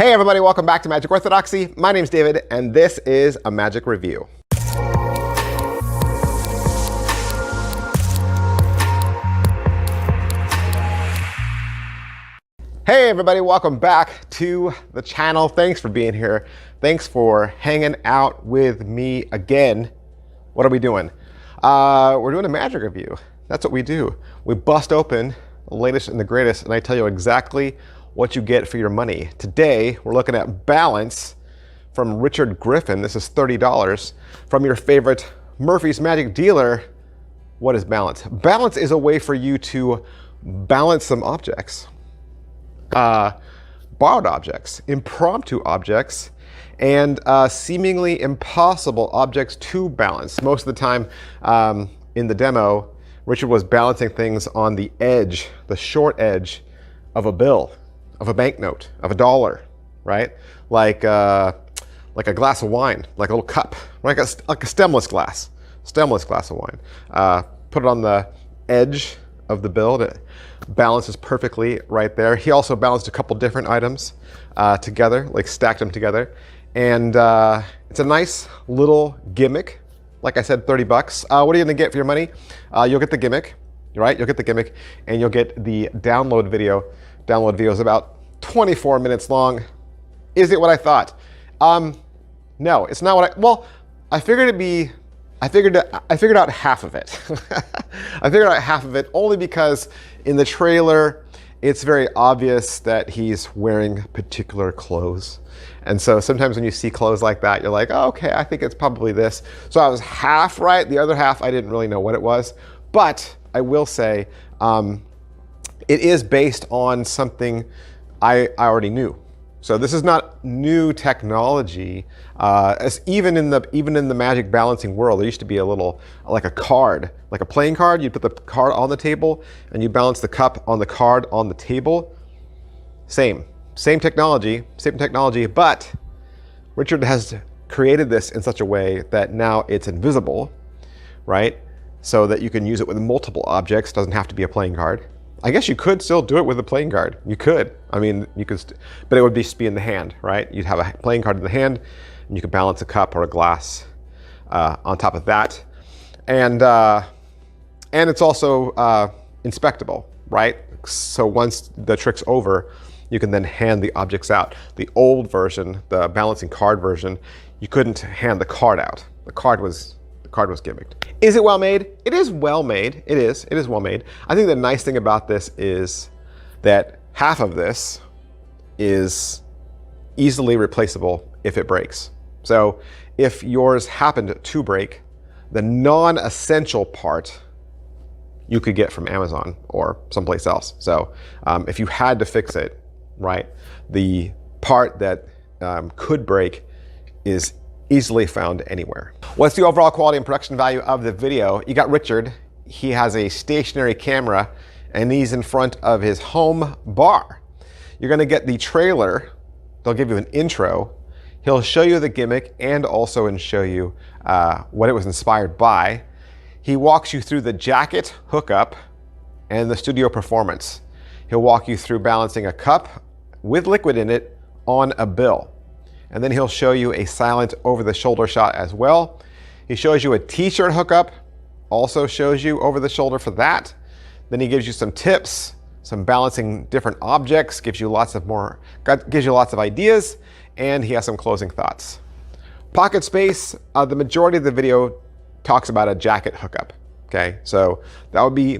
Hey everybody, welcome back to Magic Orthodoxy. My name's David, and this is a magic review. Hey everybody, welcome back to the channel. Thanks for being here. Thanks for hanging out with me again. What are we doing? We're doing a magic review. That's what we do. We bust open the latest and the greatest, and I tell you exactly what you get for your money. Today, we're looking at Balance from Richard Griffin. This is $30 from your favorite Murphy's Magic dealer. What is Balance? Balance is a way for you to balance some objects. Borrowed objects, impromptu objects, and seemingly impossible objects to balance. Most of the time in the demo, Richard was balancing things on the edge, the short edge of a bill, of a banknote, of a dollar, right? Like a glass of wine, like a little cup, like a stemless glass of wine. Put it on the edge of the bill. It balances perfectly right there. He also balanced a couple different items together, like stacked them together. And it's a nice little gimmick. Like I said, 30 bucks. What are you gonna get for your money? You'll get the gimmick, right? You'll get the gimmick, and you'll get the download video. Download video is about 24 minutes long. Is it what I thought? No, it's not what well, I figured it'd be, I figured out half of it. I figured out half of it only because in the trailer, it's very obvious that he's wearing particular clothes. And so sometimes when you see clothes like that, you're like, oh, okay, I think it's probably this. So I was half right. The other half, I didn't really know what it was. But I will say, it is based on something I already knew. So this is not new technology. Even in the magic balancing world, there used to be a little, like a card, like a playing card. You'd put the card on the table and you balance the cup on the card on the table. Same technology, but Richard has created this in such a way that now it's invisible, right? So that you can use it with multiple objects. Doesn't have to be a playing card. I guess you could still do it with a playing card. You could. I mean, you could, but it would just be in the hand, right? You'd have a playing card in the hand, and you could balance a cup or a glass on top of that, and it's also inspectable, right? So once the trick's over, you can then hand the objects out. The old version, the balancing card version, you couldn't hand the card out. The card was gimmicked. Is it well made? It is well made. It is well made. I think the nice thing about this is that half of this is easily replaceable if it breaks. So if yours happened to break, the non-essential part you could get from Amazon or someplace else. So if you had to fix it, right, the part that could break is easily found anywhere. What's the overall quality and production value of the video? You got Richard. He has a stationary camera and he's in front of his home bar. You're gonna get the trailer. They'll give you an intro. He'll show you the gimmick and also show you what it was inspired by. He walks you through the jacket hookup and the studio performance. He'll walk you through balancing a cup with liquid in it on a bill. And then he'll show you a silent over-the-shoulder shot as well. He shows you a t-shirt hookup, also shows you over the shoulder for that. Then he gives you some tips, some balancing different objects, gives you lots of ideas, and he has some closing thoughts. Pocket space, the majority of the video talks about a jacket hookup, okay? So that would be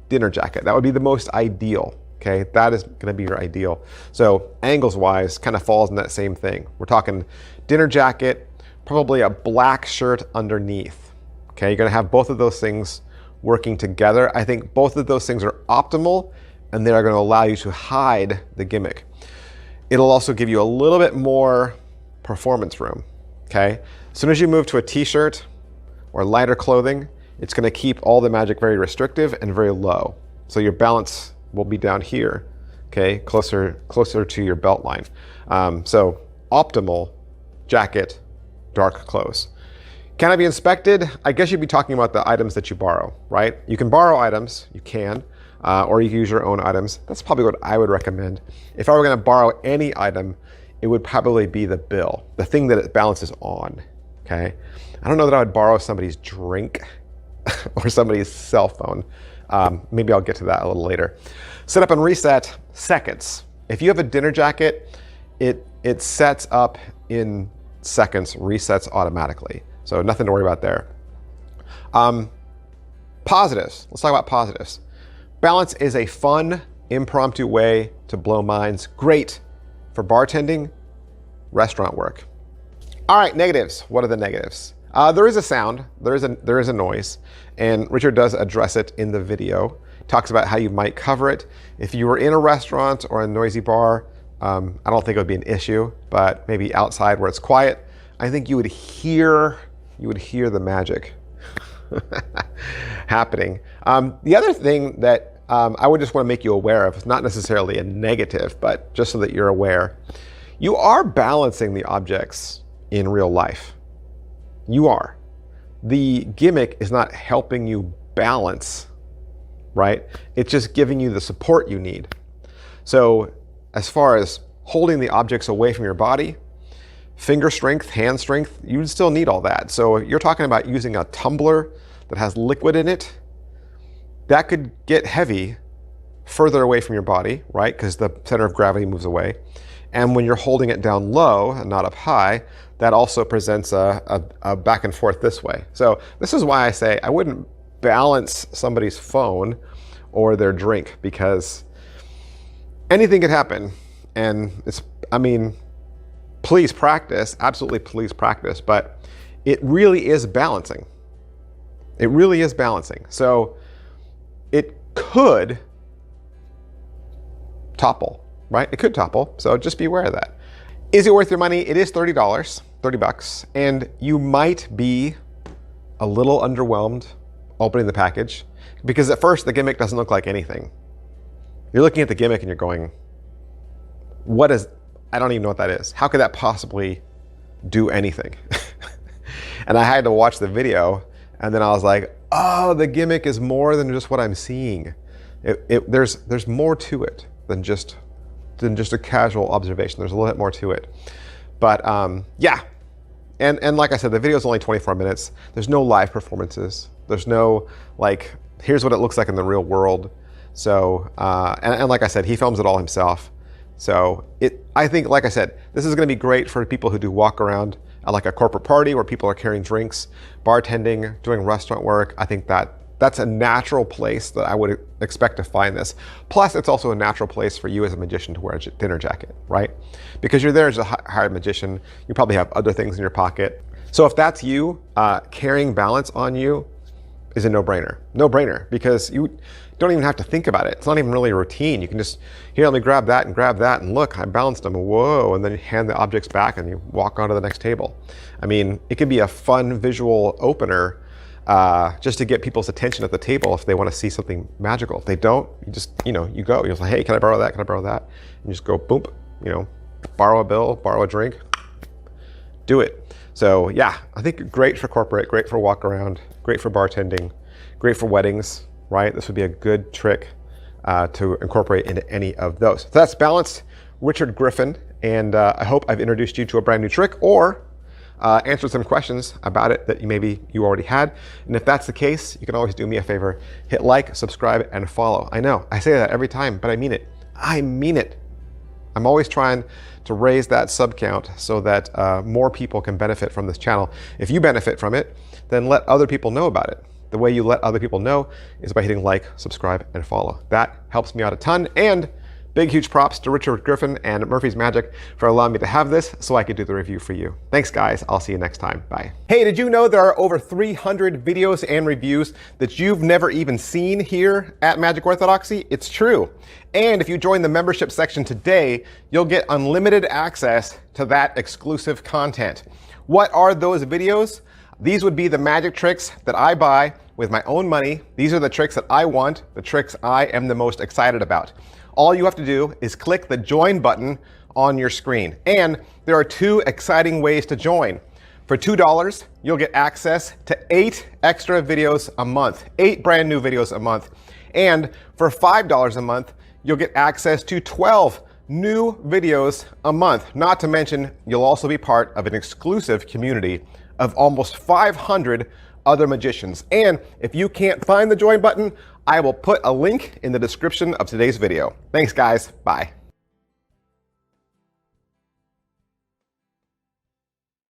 dinner jacket. That would be the most ideal. Okay, that is gonna be your ideal. So angles-wise, kind of falls in that same thing. We're talking dinner jacket, probably a black shirt underneath. Okay, you're gonna have both of those things working together. I think both of those things are optimal, and they are gonna allow you to hide the gimmick. It'll also give you a little bit more performance room, okay? As soon as you move to a t-shirt or lighter clothing, it's gonna keep all the magic very restrictive and very low. So your balance will be down here, okay, closer to your belt line. So optimal jacket, dark clothes. Can it be inspected? I guess you'd be talking about the items that you borrow, right? You can borrow items, you can, or you can use your own items. That's probably what I would recommend. If I were gonna borrow any item it would probably be the bill, the thing that it balances on, okay? I don't know that I would borrow somebody's drink or somebody's cell phone. Maybe I'll get to that a little later. Set up and reset, seconds. If you have a dinner jacket, it sets up in seconds, resets automatically. So nothing to worry about there. Positives, let's talk about positives. Balance is a fun, impromptu way to blow minds. Great for bartending, restaurant work. All right, negatives. What are the negatives? There is a sound, there is a noise, and Richard does address it in the video. Talks about how you might cover it. If you were in a restaurant or a noisy bar, I don't think it would be an issue, but maybe outside where it's quiet, I think you would hear the magic happening. The other thing that I would just want to make you aware of, it's not necessarily a negative, but just so that you're aware, you are balancing the objects in real life. You are. The gimmick is not helping you balance, right? It's just giving you the support you need. So as far as holding the objects away from your body, finger strength, hand strength, you would still need all that. So if you're talking about using a tumbler that has liquid in it, that could get heavy further away from your body, right? Because the center of gravity moves away. And when you're holding it down low and not up high, that also presents a back and forth this way. So this is why I say I wouldn't balance somebody's phone or their drink, because anything could happen. And it's, I mean, please practice, absolutely please practice, but it really is balancing. It really is balancing. So it could topple, right? It could topple, so just be aware of that. Is it worth your money? It is $30, 30 bucks, and you might be a little underwhelmed opening the package, because at first the gimmick doesn't look like anything. You're looking at the gimmick and you're going, what is, I don't even know what that is. How could that possibly do anything? And I had to watch the video, and then I was like, oh, the gimmick is more than just what I'm seeing. There's more to it than just a casual observation. There's a little bit more to it. But yeah, and like I said, the video is only 24 minutes. There's no live performances. There's no, like, here's what it looks like in the real world. So, and like I said, he films it all himself. So I think, like I said, this is gonna be great for people who do walk around at like a corporate party where people are carrying drinks, bartending, doing restaurant work. I think that's a natural place that I would expect to find this. Plus, it's also a natural place for you as a magician to wear a dinner jacket, right? Because you're there as a hired magician, you probably have other things in your pocket. So if that's you, carrying balance on you is a no-brainer. No-brainer, because you don't even have to think about it. It's not even really a routine. You can just, here, let me grab that, and look, I balanced them, whoa, and then you hand the objects back and you walk on to the next table. I mean, it can be a fun visual opener just to get people's attention at the table if they want to see something magical. If they don't, you just, you go, you're like, hey, can I borrow that? Can I borrow that? And you just go, boom, borrow a bill, borrow a drink, do it. So yeah, I think great for corporate, great for walk around, great for bartending, great for weddings, right? This would be a good trick to incorporate into any of those. So that's Balanced, Richard Griffin, and I hope I've introduced you to a brand new trick, or answered some questions about it that maybe you already had. And if that's the case, you can always do me a favor. Hit like, subscribe, and follow. I know, I say that every time, but I mean it. I mean it. I'm always trying to raise that sub count so that more people can benefit from this channel. If you benefit from it, then let other people know about it. The way you let other people know is by hitting like, subscribe, and follow. That helps me out a ton. And big, huge props to Richard Griffin and Murphy's Magic for allowing me to have this so I could do the review for you. Thanks, guys. I'll see you next time. Bye. Hey, did you know there are over 300 videos and reviews that you've never even seen here at Magic Orthodoxy? It's true. And if you join the membership section today, you'll get unlimited access to that exclusive content. What are those videos? These would be the magic tricks that I buy with my own money. These are the tricks that I want, the tricks I am the most excited about. All you have to do is click the join button on your screen. And there are 2 exciting ways to join. For $2, you'll get access to 8 extra videos a month, 8 brand new videos a month. And for $5 a month, you'll get access to 12 new videos a month. Not to mention, you'll also be part of an exclusive community of almost 500 other magicians. And if you can't find the join button, I will put a link in the description of today's video. Thanks, guys. Bye.